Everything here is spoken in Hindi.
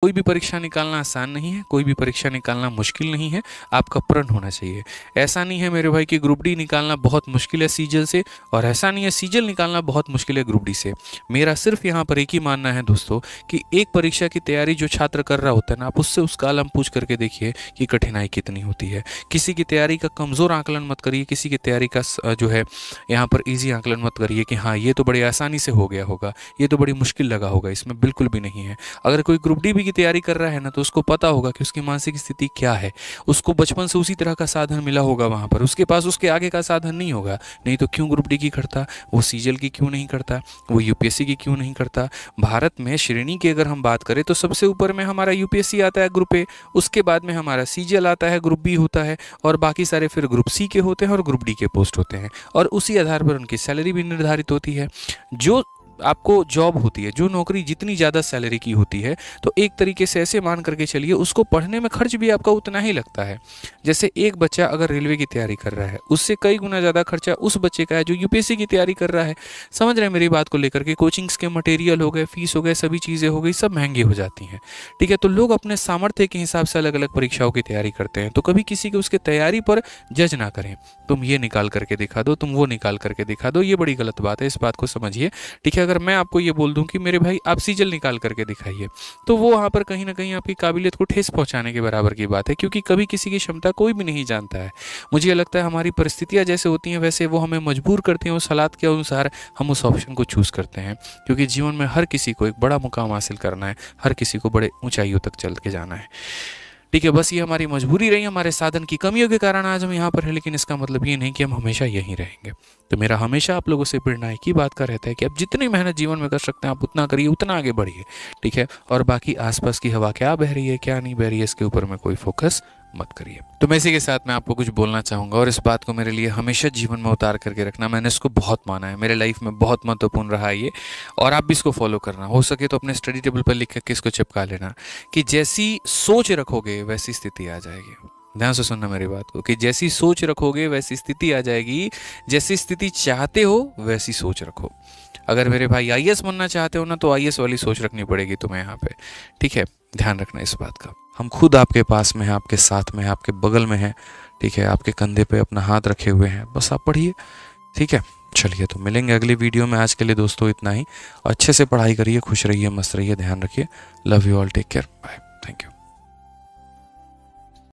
कोई भी परीक्षा निकालना आसान नहीं है, कोई भी परीक्षा निकालना मुश्किल नहीं है, आपका प्रण होना चाहिए। ऐसा नहीं है मेरे भाई कि ग्रुप डी निकालना बहुत मुश्किल है सीजल से, और ऐसा नहीं है सीजल निकालना बहुत मुश्किल है ग्रुप डी से। मेरा सिर्फ यहाँ पर एक ही मानना है दोस्तों कि एक परीक्षा की तैयारी जो छात्र कर रहा होता है ना, आप उससे उसका आलम पूछ करके देखिए कि कठिनाई कितनी होती है। किसी की तैयारी का कमज़ोर आकलन मत करिए, किसी की तैयारी का जो है यहाँ पर ईजी आकलन मत करिए कि हाँ ये तो बड़ी आसानी से हो गया होगा, ये तो बड़ी मुश्किल लगा होगा, इसमें बिल्कुल भी नहीं है। अगर कोई ग्रुप डी की तैयारी कर रहा है ना, तो उसको पता होगा कि उसकी मानसिक स्थिति क्या है, उसको बचपन से उसी तरह का साधन मिला होगा वहाँ पर, उसके पास उसके आगे का साधन नहीं होगा। नहीं तो क्यों ग्रुप डी की करता, वो सीजल की क्यों नहीं करता, वो यूपीएससी की क्यों नहीं करता। भारत में श्रेणी की अगर हम बात करें तो सबसे ऊपर में हमारा यूपीएससी आता है ग्रुप ए, उसके बाद में हमारा सीजल आता है, ग्रुप बी होता है, और बाकी सारे फिर ग्रुप सी के होते हैं और ग्रुप डी के पोस्ट होते हैं, और उसी आधार पर उनकी सैलरी भी निर्धारित होती है। जो आपको जॉब होती है, जो नौकरी जितनी ज़्यादा सैलरी की होती है, तो एक तरीके से ऐसे मान करके चलिए उसको पढ़ने में खर्च भी आपका उतना ही लगता है। जैसे एक बच्चा अगर रेलवे की तैयारी कर रहा है, उससे कई गुना ज़्यादा खर्चा उस बच्चे का है जो यूपीएससी की तैयारी कर रहा है। समझ रहे हैं मेरी बात को लेकर के? कोचिंग्स के मटेरियल हो गए, फीस हो गए, सभी चीज़ें हो गई, सब महंगी हो जाती हैं। ठीक है, तो लोग अपने सामर्थ्य के हिसाब से अलग अलग परीक्षाओं की तैयारी करते हैं, तो कभी किसी के उसके तैयारी पर जज ना करें। तुम ये निकाल करके दिखा दो, तुम वो निकाल करके दिखा दो, ये बड़ी गलत बात है, इस बात को समझिए। ठीक है, अगर मैं आपको ये दूं कि मेरे भाई आप सीजल निकाल करके दिखाइए, तो वो वहां पर कहीं ना कहीं आपकी काबिलियत को ठेस पहुंचाने के बराबर की बात है, क्योंकि कभी किसी की क्षमता कोई भी नहीं जानता है। मुझे लगता है हमारी परिस्थितियां जैसे होती हैं वैसे वो हमें मजबूर करती हैं, उस हालात के अनुसार हम उस ऑप्शन को चूज करते हैं, क्योंकि जीवन में हर किसी को एक बड़ा मुकाम हासिल करना है, हर किसी को बड़े ऊंचाइयों तक चल के जाना है। ठीक है, बस ये हमारी मजबूरी रही, हमारे साधन की कमियों के कारण आज हम यहाँ पर हैं, लेकिन इसका मतलब ये नहीं कि हम हमेशा यहीं रहेंगे। तो मेरा हमेशा आप लोगों से प्रेरणा एक ही बात का रहता है कि आप जितनी मेहनत जीवन में कर सकते हैं आप उतना करिए, उतना आगे बढ़िए। ठीक है, और बाकी आसपास की हवा क्या बह रही है क्या नहीं बह रही है इसके ऊपर में कोई फोकस मत करिए। तो मैं इसी के साथ मैं आपको कुछ बोलना चाहूँगा, और इस बात को मेरे लिए हमेशा जीवन में उतार करके रखना, मैंने इसको बहुत माना है, मेरे लाइफ में बहुत महत्वपूर्ण रहा है ये, और आप भी इसको फॉलो करना। हो सके तो अपने स्टडी टेबल पर लिख करके इसको चिपका लेना कि जैसी सोच रखोगे वैसी स्थिति आ जाएगी। ध्यान से सुनना मेरी बात को, कि जैसी सोच रखोगे वैसी स्थिति आ जाएगी, जैसी स्थिति चाहते हो वैसी सोच रखो। अगर मेरे भाई आईएएस बनना चाहते हो ना, तो आईएएस वाली सोच रखनी पड़ेगी तुम्हें यहाँ पे। ठीक है, ध्यान रखना इस बात का। हम खुद आपके पास में हैं, आपके साथ में हैं, आपके बगल में हैं। ठीक है, आपके कंधे पे अपना हाथ रखे हुए हैं, बस आप पढ़िए। ठीक है, चलिए तो मिलेंगे अगली वीडियो में। आज के लिए दोस्तों इतना ही। अच्छे से पढ़ाई करिए, खुश रहिए, मस्त रहिए, ध्यान रखिए। Love you all, take care, bye.